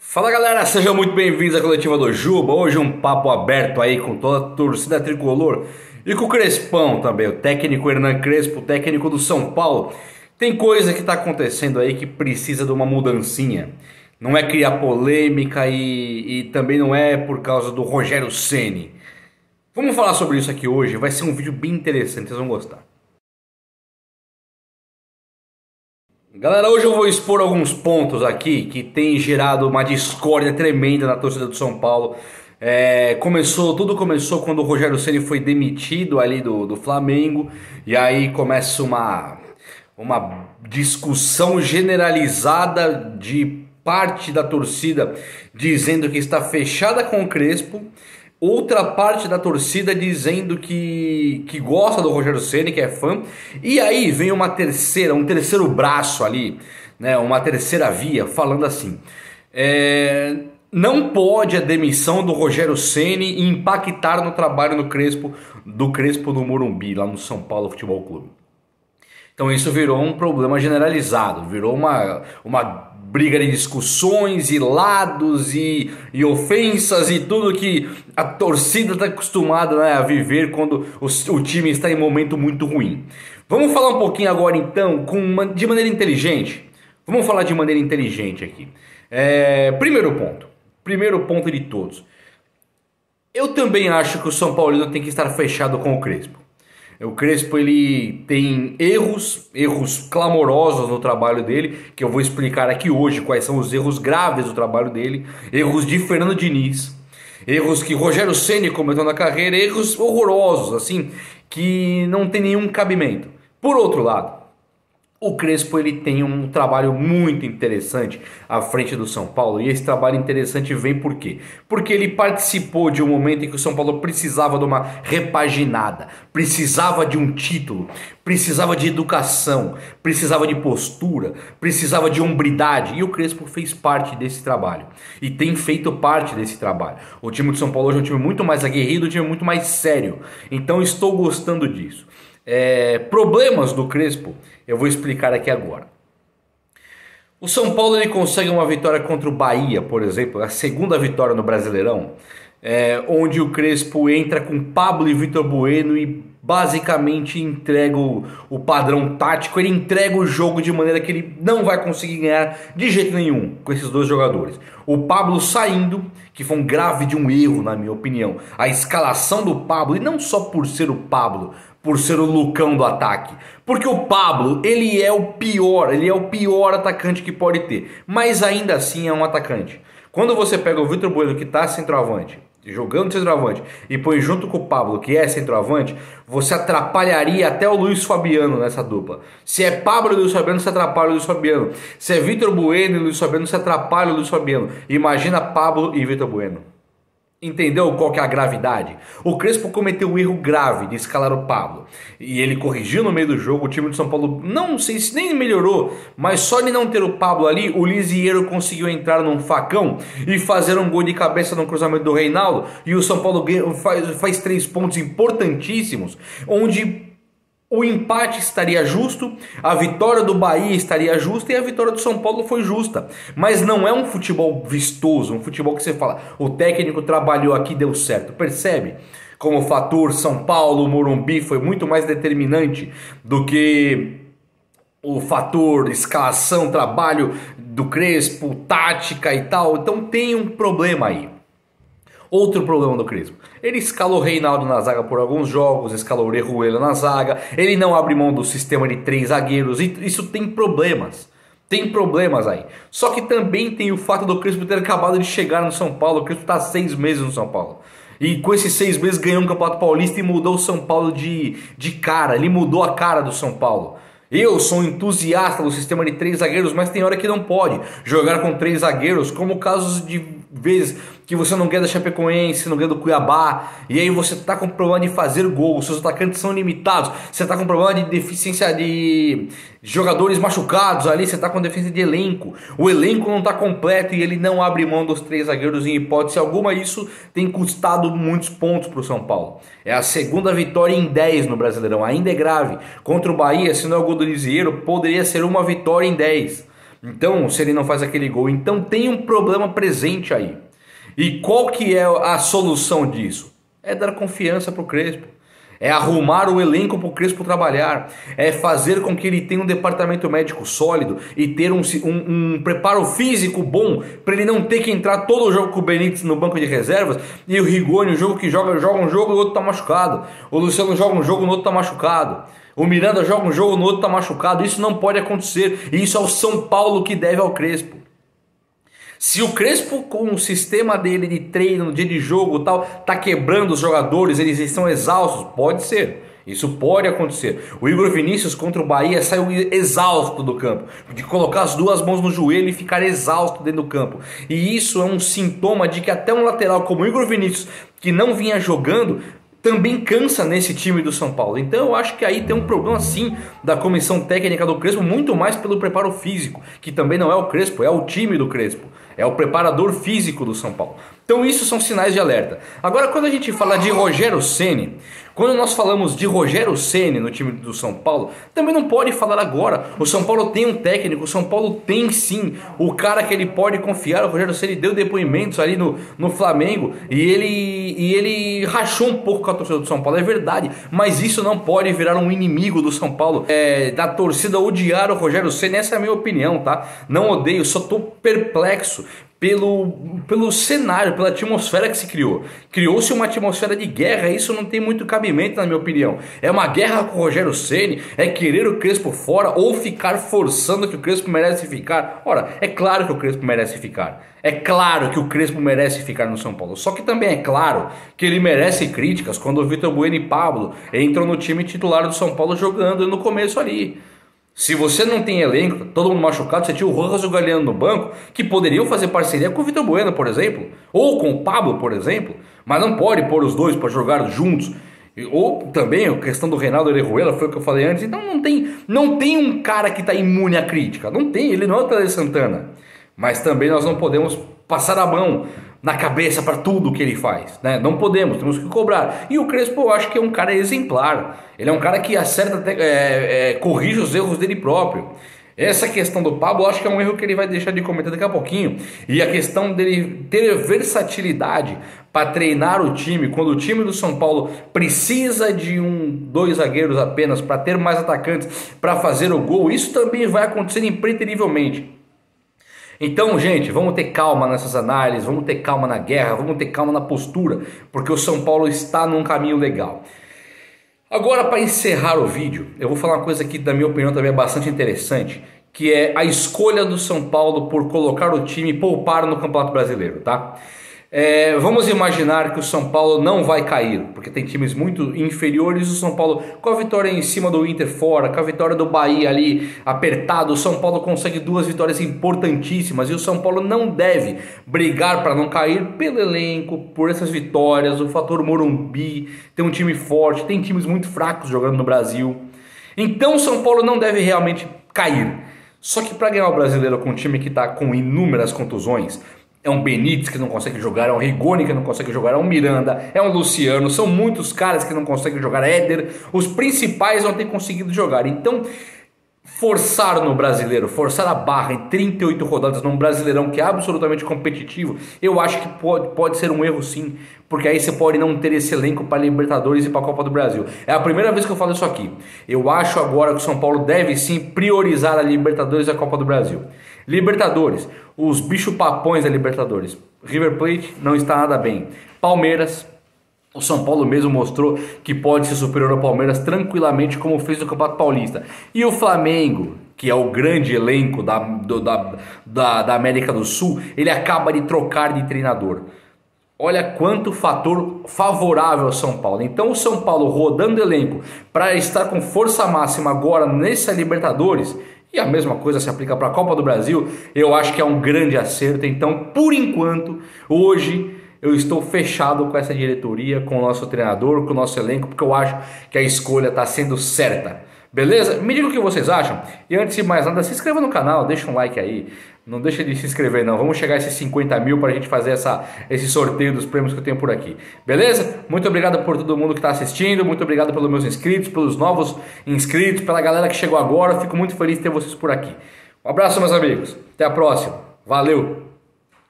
Fala galera, sejam muito bem-vindos à coletiva do Juba. Hoje um papo aberto aí com toda a torcida tricolor e com o Crespão também, o técnico Hernan Crespo, técnico do São Paulo. Tem coisa que está acontecendo aí que precisa de uma mudancinha. Não é criar polêmica e também não é por causa do Rogério Ceni. Vamos falar sobre isso aqui hoje, vai ser um vídeo bem interessante, vocês vão gostar. Galera, hoje eu vou expor alguns pontos aqui que tem gerado uma discórdia tremenda na torcida do São Paulo. Tudo começou quando o Rogério Ceni foi demitido ali do Flamengo. E aí começa uma discussão generalizada de parte da torcida dizendo que está fechada com o Crespo. Outra parte da torcida dizendo que gosta do Rogério Ceni, que é fã. E aí vem um terceiro braço ali, né, uma terceira via, falando assim: não pode a demissão do Rogério Ceni impactar no trabalho do Crespo no Morumbi, lá no São Paulo Futebol Clube. Então isso virou um problema generalizado, virou uma briga de discussões e lados e ofensas e tudo que a torcida está acostumada, né, a viver quando o time está em momento muito ruim. Vamos falar um pouquinho agora então de maneira inteligente. Vamos falar de maneira inteligente aqui. Primeiro ponto de todos. Eu também acho que o São Paulino tem que estar fechado com o Crespo. O Crespo, ele tem erros clamorosos no trabalho dele, que eu vou explicar aqui hoje quais são os erros graves do trabalho dele, erros de Fernando Diniz, erros que Rogério Ceni cometeu na carreira, erros horrorosos, assim, que não tem nenhum cabimento. Por outro lado, o Crespo, ele tem um trabalho muito interessante à frente do São Paulo, e esse trabalho interessante vem por quê? Porque ele participou de um momento em que o São Paulo precisava de uma repaginada, precisava de um título, precisava de educação, precisava de postura, precisava de hombridade, e o Crespo fez parte desse trabalho, e tem feito parte desse trabalho. O time do São Paulo hoje é um time muito mais aguerrido, um time muito mais sério, então estou gostando disso. Problemas do Crespo eu vou explicar aqui agora. O São Paulo, ele consegue uma vitória contra o Bahia, por exemplo, a segunda vitória no Brasileirão, onde o Crespo entra com Pablo e Vitor Bueno e basicamente entrega o padrão tático, ele entrega o jogo de maneira que ele não vai conseguir ganhar de jeito nenhum com esses dois jogadores. O Pablo saindo, que foi um grave de um erro na minha opinião, a escalação do Pablo, e não só por ser o Pablo, por ser o Lucão do ataque, porque o Pablo, ele é o pior atacante que pode ter, mas ainda assim é um atacante. Quando você pega o Vitor Bueno, que está centroavante, jogando centroavante, e põe junto com o Pablo, que é centroavante, você atrapalharia até o Luiz Fabiano nessa dupla. Se é Pablo e Luiz Fabiano, você atrapalha o Luiz Fabiano. Se é Vitor Bueno e Luiz Fabiano, você atrapalha o Luiz Fabiano. Imagina Pablo e Vitor Bueno. Entendeu qual que é a gravidade? O Crespo cometeu um erro grave de escalar o Pablo. E ele corrigiu no meio do jogo. O time de São Paulo, não sei se nem melhorou, mas só de não ter o Pablo ali, o Lisieiro conseguiu entrar num facão e fazer um gol de cabeça no cruzamento do Reinaldo. E o São Paulo faz 3 pontos importantíssimos, onde o empate estaria justo, a vitória do Bahia estaria justa e a vitória do São Paulo foi justa. Mas não é um futebol vistoso, um futebol que você fala, o técnico trabalhou aqui, deu certo. Percebe como o fator São Paulo, Morumbi foi muito mais determinante do que o fator escalação, trabalho do Crespo, tática e tal. Então tem um problema aí. Outro problema do Crespo: ele escalou o Reinaldo na zaga por alguns jogos, escalou o Orejuela na zaga, ele não abre mão do sistema de 3 zagueiros, e isso tem problemas. Tem problemas aí. Só que também tem o fato do Crespo ter acabado de chegar no São Paulo. O Crespo está há 6 meses no São Paulo. E com esses 6 meses ganhou um Campeonato Paulista e mudou o São Paulo de cara. Ele mudou a cara do São Paulo. Eu sou um entusiasta do sistema de 3 zagueiros, mas tem hora que não pode jogar com 3 zagueiros, como casos de vezes que você não ganha da Chapecoense, não ganha do Cuiabá, e aí você está com problema de fazer gol, seus atacantes são limitados, você está com problema de deficiência de jogadores machucados ali, você está com deficiência de elenco, o elenco não está completo e ele não abre mão dos 3 zagueiros em hipótese alguma. Isso tem custado muitos pontos para o São Paulo. É a segunda vitória em 10 no Brasileirão, ainda é grave. Contra o Bahia, se não é o gol do Lisieiro, poderia ser uma vitória em 10. Então, se ele não faz aquele gol, então tem um problema presente aí. E qual que é a solução disso? É dar confiança para o Crespo. É arrumar o elenco para o Crespo trabalhar. É fazer com que ele tenha um departamento médico sólido e ter um preparo físico bom para ele não ter que entrar todo o jogo com o Benítez no banco de reservas e o Rigoni, o jogo que joga um jogo e o outro está machucado. O Luciano joga um jogo e o outro está machucado. O Miranda joga um jogo e o outro está machucado. Isso não pode acontecer. E isso é o São Paulo que deve ao Crespo. Se o Crespo, com o sistema dele de treino, no dia de jogo e tal, tá quebrando os jogadores, eles estão exaustos, pode ser. Isso pode acontecer. O Igor Vinícius contra o Bahia saiu exausto do campo, de colocar as duas mãos no joelho e ficar exausto dentro do campo. E isso é um sintoma de que até um lateral como o Igor Vinícius, que não vinha jogando, também cansa nesse time do São Paulo. Então eu acho que aí tem um problema sim da comissão técnica do Crespo, muito mais pelo preparo físico, que também não é o Crespo, é o time do Crespo. É o preparador físico do São Paulo. Então isso são sinais de alerta. Agora, quando a gente fala de Rogério Ceni, quando nós falamos de Rogério Ceni no time do São Paulo, também não pode falar agora. O São Paulo tem um técnico, o São Paulo tem sim o cara que ele pode confiar. O Rogério Ceni deu depoimentos ali no Flamengo e ele rachou um pouco com a torcida do São Paulo, é verdade. Mas isso não pode virar um inimigo do São Paulo, da torcida odiar o Rogério Ceni. Essa é a minha opinião, tá? Não odeio, só tô perplexo pelo cenário, pela atmosfera que se criou. Criou-se uma atmosfera de guerra, isso não tem muito cabimento na minha opinião. É uma guerra com o Rogério Ceni, é querer o Crespo fora ou ficar forçando que o Crespo merece ficar. Ora, é claro que o Crespo merece ficar. É claro que o Crespo merece ficar no São Paulo. Só que também é claro que ele merece críticas quando o Vitor Bueno e Pablo entram no time titular do São Paulo jogando no começo ali. Se você não tem elenco, todo mundo machucado, você tinha o Rojas e o Galeano no banco, que poderiam fazer parceria com o Vitor Bueno, por exemplo, ou com o Pablo, por exemplo, mas não pode pôr os dois para jogar juntos. Ou também a questão do Reinaldo Orejuela, foi o que eu falei antes. Então não tem um cara que está imune à crítica, não tem, ele não é o Tele Santana. Mas também nós não podemos passar a mão na cabeça para tudo que ele faz, né? Não podemos, temos que cobrar. E o Crespo eu acho que é um cara exemplar. Ele é um cara que acerta, corrige os erros dele próprio. Essa questão do Pablo eu acho que é um erro que ele vai deixar de comentar daqui a pouquinho. E a questão dele ter versatilidade para treinar o time, quando o time do São Paulo precisa de dois zagueiros apenas para ter mais atacantes para fazer o gol, isso também vai acontecer impreterivelmente. Então, gente, vamos ter calma nessas análises, vamos ter calma na guerra, vamos ter calma na postura, porque o São Paulo está num caminho legal. Agora, para encerrar o vídeo, eu vou falar uma coisa que, na minha opinião, também é bastante interessante, que é a escolha do São Paulo por colocar o time e poupar no Campeonato Brasileiro, tá? Vamos imaginar que o São Paulo não vai cair, porque tem times muito inferiores. O São Paulo, com a vitória em cima do Inter fora, com a vitória do Bahia ali apertado, o São Paulo consegue duas vitórias importantíssimas. E o São Paulo não deve brigar para não cair pelo elenco, por essas vitórias, o fator Morumbi, tem um time forte, tem times muito fracos jogando no Brasil. Então o São Paulo não deve realmente cair. Só que para ganhar o Brasileiro com um time que está com inúmeras contusões, é um Benítez que não consegue jogar, é um Rigoni que não consegue jogar, é um Miranda, é um Luciano, são muitos caras que não conseguem jogar, Éder, os principais não têm conseguido jogar. Então, forçar no Brasileiro, forçar a barra em 38 rodadas num Brasileirão que é absolutamente competitivo, eu acho que pode ser um erro sim, porque aí você pode não ter esse elenco para Libertadores e para a Copa do Brasil. É a primeira vez que eu falo isso aqui. Eu acho agora que o São Paulo deve sim priorizar a Libertadores e a Copa do Brasil. Libertadores, os bichos papões da Libertadores. River Plate não está nada bem. Palmeiras, o São Paulo mesmo mostrou que pode ser superior ao Palmeiras tranquilamente, como fez no Campeonato Paulista. E o Flamengo, que é o grande elenco da América do Sul, ele acaba de trocar de treinador. Olha quanto fator favorável ao São Paulo. Então o São Paulo rodando elenco para estar com força máxima agora nessa Libertadores, e a mesma coisa se aplica para a Copa do Brasil, eu acho que é um grande acerto. Então, por enquanto, hoje eu estou fechado com essa diretoria, com o nosso treinador, com o nosso elenco, porque eu acho que a escolha está sendo certa. Beleza? Me diga o que vocês acham. E antes de mais nada, se inscreva no canal, deixa um like aí. Não deixa de se inscrever não. Vamos chegar a esses 50 mil para a gente fazer esse sorteio dos prêmios que eu tenho por aqui. Beleza? Muito obrigado por todo mundo que está assistindo. Muito obrigado pelos meus inscritos, pelos novos inscritos, pela galera que chegou agora. Fico muito feliz de ter vocês por aqui. Um abraço, meus amigos. Até a próxima. Valeu!